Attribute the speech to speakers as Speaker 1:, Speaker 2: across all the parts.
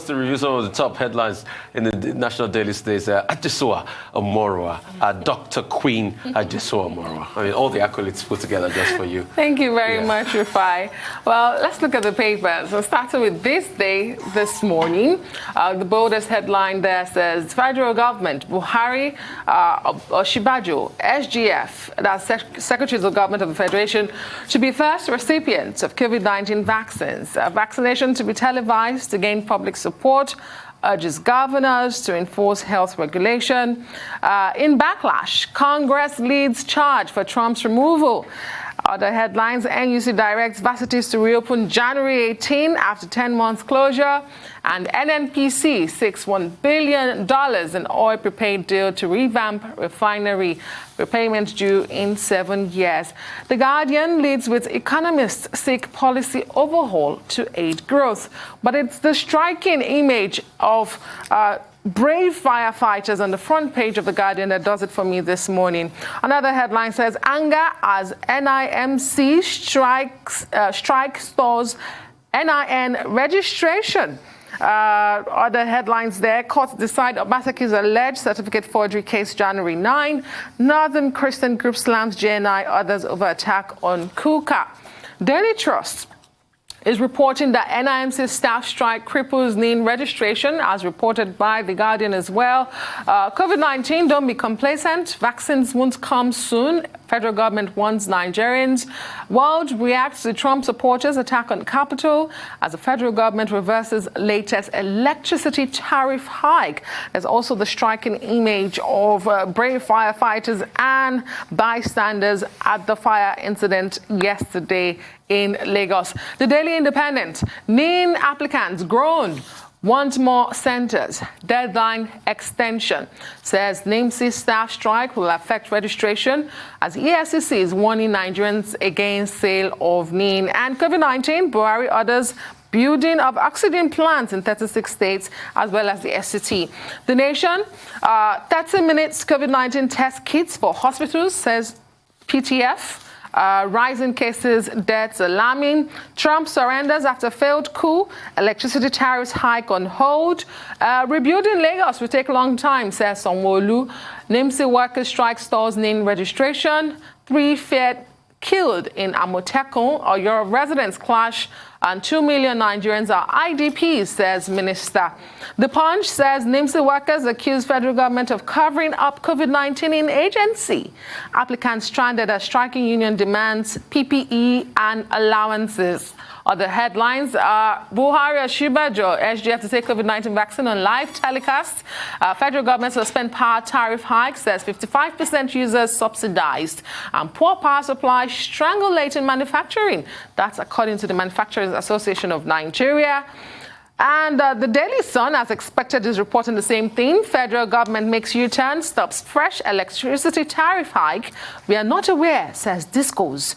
Speaker 1: us to review some of the top headlines in the National Daily States. Adesoa Omorua, Dr. Queen Adesoa Omorua. I mean, all the accolades put together just for you.
Speaker 2: Thank you very much, Rufai. Well, let's look at the papers. So starting with this day, this morning, the boldest headline there says, Federal Government, Buhari, Osinbajo, SGF, that's Secretaries of Government of the Federation, should be first recipients of COVID-19 vaccines. Vaccination to be televised to gain public support, urges governors to enforce health regulation. In backlash, Congress leads charge for Trump's removal. Other headlines, NUC directs varsities to reopen January 18 after 10 months closure, and NNPC seeks $1 billion in oil prepaid deal to revamp refinery, repayment due in 7 years. The Guardian leads with economists seek policy overhaul to aid growth, but it's the striking image of brave firefighters on the front page of The Guardian that does it for me this morning. Another headline says, anger as NIMC strike stores NIN registration. Other headlines there. Courts decide Obaseki's alleged certificate forgery case January 9. Northern Christian group slams JNI, others over attack on Kuka. Daily Trust is reporting that NIMC staff strike cripples NIN registration, as reported by The Guardian as well. COVID-19, don't be complacent. Vaccines won't come soon. Federal government warns Nigerians. World reacts to Trump supporters' attack on Capitol as the federal government reverses latest electricity tariff hike. There's also the striking image of brave firefighters and bystanders at the fire incident yesterday in Lagos. The Daily Independent, NIN applicants groan, want more centers. Deadline extension. Says NIMC staff strike will affect registration as EFCC is warning Nigerians against sale of NIN. And COVID-19, Buhari orders building of oxygen plants in 36 states, as well as the SCT. The Nation, 30 minutes COVID-19 test kits for hospitals, says PTF. Rising cases, deaths alarming. Trump surrenders after failed coup. Electricity tariffs hike on hold. Rebuilding Lagos will take a long time, says Sanwo-Olu. NIMC workers strike stores NIN registration. 3 feared killed in Amotekun. Or your residents clash, and 2 million Nigerians are IDPs, says Minister. The Punch says NIMC workers accuse federal government of covering up COVID-19 in agency. Applicants stranded as striking union demands PPE and allowances. Other headlines are Buhari, Osinbajo, SGF to take COVID-19 vaccine on live telecast. Federal government suspend power tariff hike, says 55% users subsidized. And poor power supply strangulating manufacturing. That's according to the Manufacturers Association of Nigeria. And the Daily Sun, as expected, is reporting the same thing. Federal government makes U-turn, stops fresh electricity tariff hike. We are not aware, says Discos.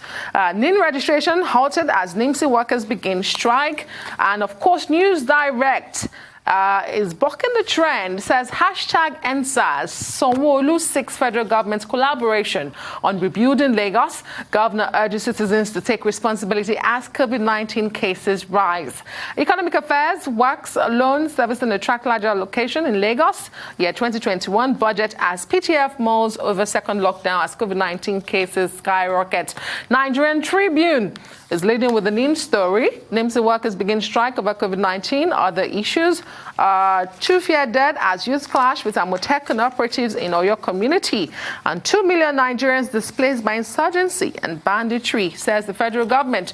Speaker 2: NIN registration halted as NIMC workers begin strike. And of course, News Direct is bucking the trend, says hashtag EndSARS. Sanwo-Olu seeks federal government's collaboration on rebuilding Lagos. Governor urges citizens to take responsibility as COVID-19 cases rise. Economic Affairs works loan servicing attract larger location in Lagos. Year 2021 budget as PTF mulls over second lockdown as COVID-19 cases skyrocket. Nigerian Tribune is leading with the NIM story. NIMC workers begin strike over COVID-19. Other issues. 2 fear dead as youth clash with Amotekun operatives in Oyo community. And 2 million Nigerians displaced by insurgency and banditry, says the federal government.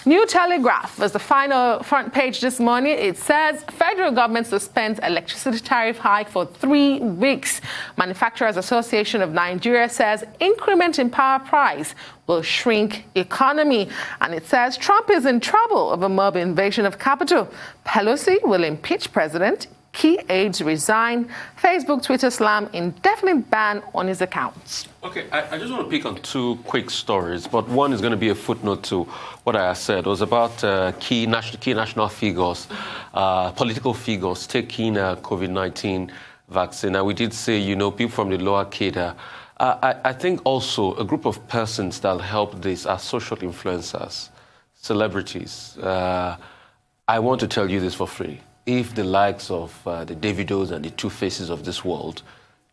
Speaker 2: New Telegraph was the final front page this morning. It says federal government suspends electricity tariff hike for 3 weeks. Manufacturers Association of Nigeria says increment in power price will shrink economy. And it says Trump is in trouble over mob invasion of Capitol. Pelosi will impeach president. Key aides resign. Facebook, Twitter slam indefinite ban on his accounts.
Speaker 1: Okay, I just want to pick on 2 quick stories, but one is going to be a footnote to what I said. It was about key national figures, political figures taking COVID-19 vaccine. And we did say, people from the lower cadre. I think also a group of persons that help this are social influencers, celebrities. I want to tell you this for free. if the likes of the Davidos and the Two Faces of this world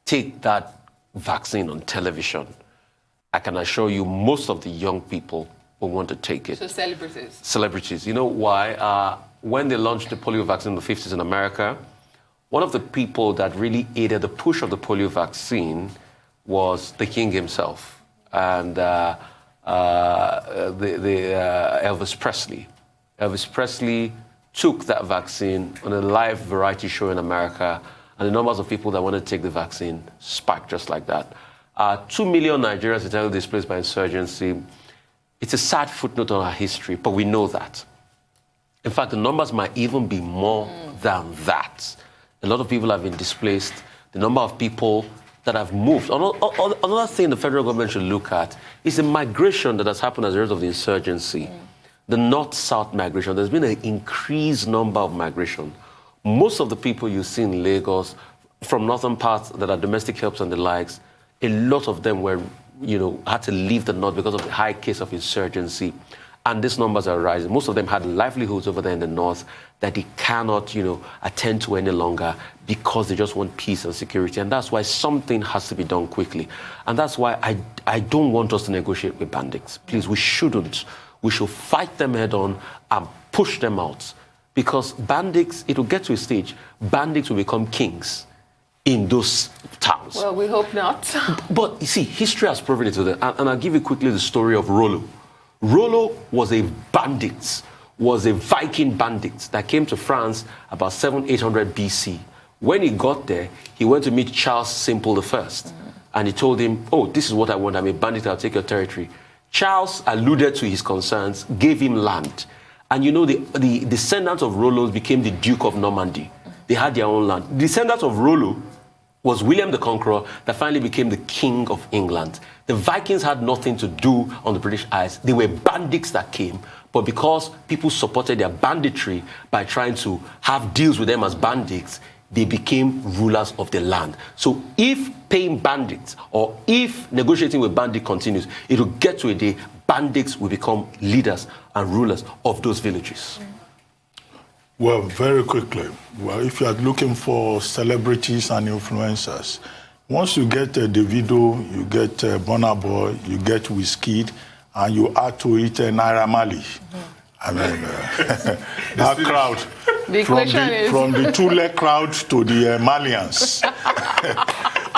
Speaker 1: take that vaccine on television, I can assure you most of the young people will want to take it.
Speaker 2: So celebrities?
Speaker 1: Celebrities. You know why? When they launched the polio vaccine in the 50s in America, one of the people that really aided the push of the polio vaccine was the king himself and Elvis Presley. Elvis Presley took that vaccine on a live variety show in America, and the numbers of people that wanted to take the vaccine spiked just like that. 2 million Nigerians internally displaced by insurgency. It's a sad footnote on our history, but we know that. In fact, the numbers might even be more than that. A lot of people have been displaced. The number of people that have moved. Another thing the federal government should look at is the migration that has happened as a result of the insurgency. The north-south migration. There's been an increased number of migration. Most of the people you see in Lagos from northern parts that are domestic helps and the likes, a lot of them were, had to leave the north because of the high case of insurgency. And these numbers are rising. Most of them had livelihoods over there in the north that they cannot, attend to any longer because they just want peace and security. And that's why something has to be done quickly. And that's why I don't want us to negotiate with bandits. Please, we shouldn't. We should fight them head on and push them out. Because bandits, it will get to a stage, bandits will become kings in those towns.
Speaker 2: Well, we hope not.
Speaker 1: But you see, history has proven it to them. And I'll give you quickly the story of Rollo. Rollo was a bandit, was a Viking bandit that came to France about 700-800 BC. When he got there, he went to meet Charles Simple I. And he told him, oh, this is what I want. I'm a bandit. I'll take your territory. Charles alluded to his concerns, gave him land. And the descendants of Rollo became the Duke of Normandy. They had their own land. The descendants of Rollo was William the Conqueror that finally became the King of England. The Vikings had nothing to do on the British Isles. They were bandits that came, but because people supported their banditry by trying to have deals with them as bandits, they became rulers of the land. So if paying bandits or if negotiating with bandits continues, it will get to a day bandits will become leaders and rulers of those villages.
Speaker 3: Well, very quickly. Well, if you are looking for celebrities and influencers, once you get Davido, you get Burna Boy, you get Wizkid, and you add to it Naira Marley. I mean, that crowd, from the two-leg crowd to the Malians,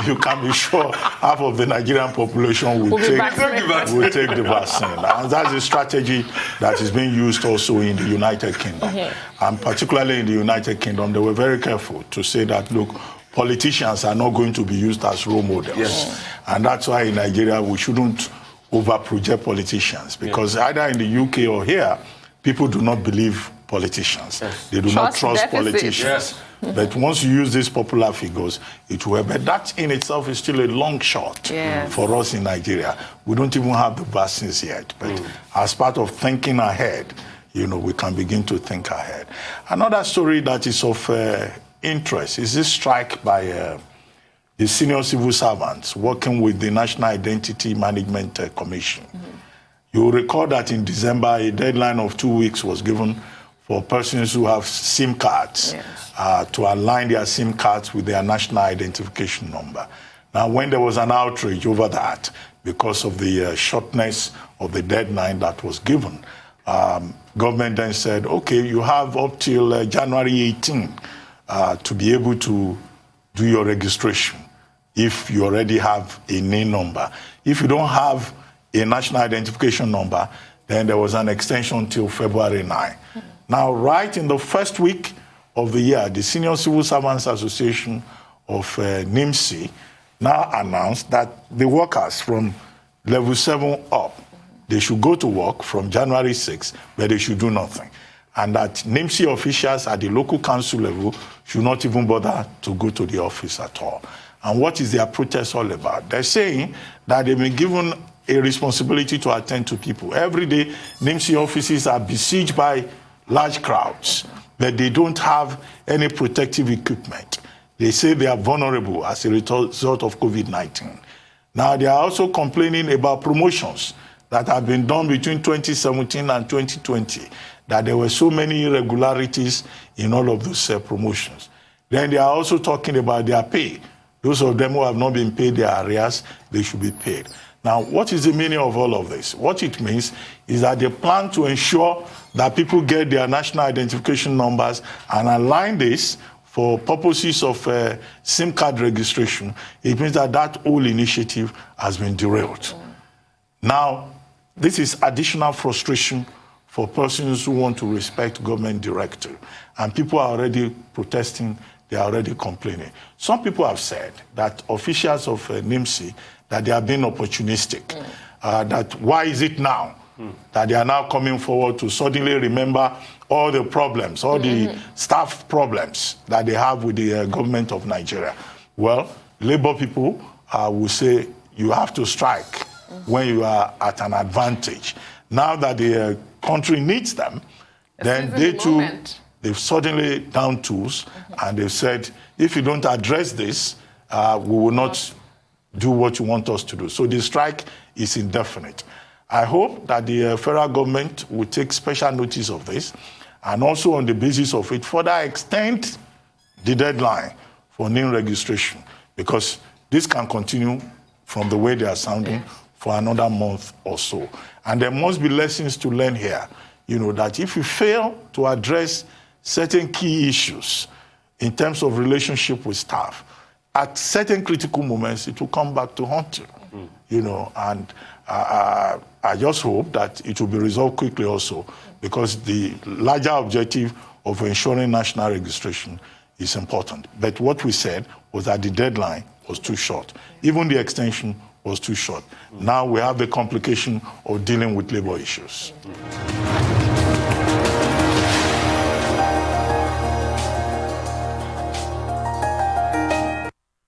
Speaker 3: you can be sure half of the Nigerian population will take the vaccine. And that's a strategy that is being used also in the United Kingdom. And particularly in the United Kingdom, they were very careful to say that, look, politicians are not going to be used as role models. Yes. And that's why in Nigeria, we shouldn't over-project politicians, because either in the UK or here, people do not believe politicians. Yes. They do not trust politicians. Yes. But once you use these popular figures, it will. But that in itself is still a long shot for us in Nigeria. We don't even have the vaccines yet. But as part of thinking ahead, we can begin to think ahead. Another story that is of interest is this strike by the senior civil servants working with the National Identity Management Commission. You will recall that in December, a deadline of 2 weeks was given for persons who have SIM cards to align their SIM cards with their national identification number. Now, when there was an outrage over that, because of the shortness of the deadline that was given, government then said, okay, you have up till January 18 to be able to do your registration if you already have a NIN number. If you don't have a national identification number, then there was an extension till February 9. Now, right in the first week of the year, the Senior Civil Servants Association of NIMSI now announced that the workers from level 7 up, they should go to work from January 6, but they should do nothing. And that NIMSI officials at the local council level should not even bother to go to the office at all. And what is their protest all about? They're saying that they've been given a responsibility to attend to people. Every day, NIMSI offices are besieged by large crowds, but they don't have any protective equipment. They say they are vulnerable as a result of COVID-19. Now, they are also complaining about promotions that have been done between 2017 and 2020 that there were so many irregularities in all of those promotions. Then they are also talking about their pay. Those of them who have not been paid their arrears, they should be paid. Now, what is the meaning of all of this? What it means is that they plan to ensure that people get their national identification numbers and align this for purposes of SIM card registration. It means that that whole initiative has been derailed. Now, this is additional frustration for persons who want to respect government directive. And people are already protesting, they are already complaining. Some people have said that officials of NIMSI, that they are being opportunistic. That why is it now that they are now coming forward to suddenly remember all the problems, all the staff problems that they have with the government of Nigeria? Well, Labour people will say you have to strike when you are at an advantage. Now that the country needs them, then they too, they've suddenly down tools, and they've said, if you don't address this, we will not do what you want us to do. So the strike is indefinite. I hope that the federal government will take special notice of this, and also on the basis of it, further extend the deadline for NIN registration, because this can continue from the way they are sounding for another month or so. And there must be lessons to learn here, you know, that if you fail to address certain key issues in terms of relationship with staff, at certain critical moments, it will come back to haunt you, you know, and I just hope that it will be resolved quickly also, because the larger objective of ensuring national registration is important. But what we said was that the deadline was too short. Even the extension was too short. Now we have the complication of dealing with labor issues.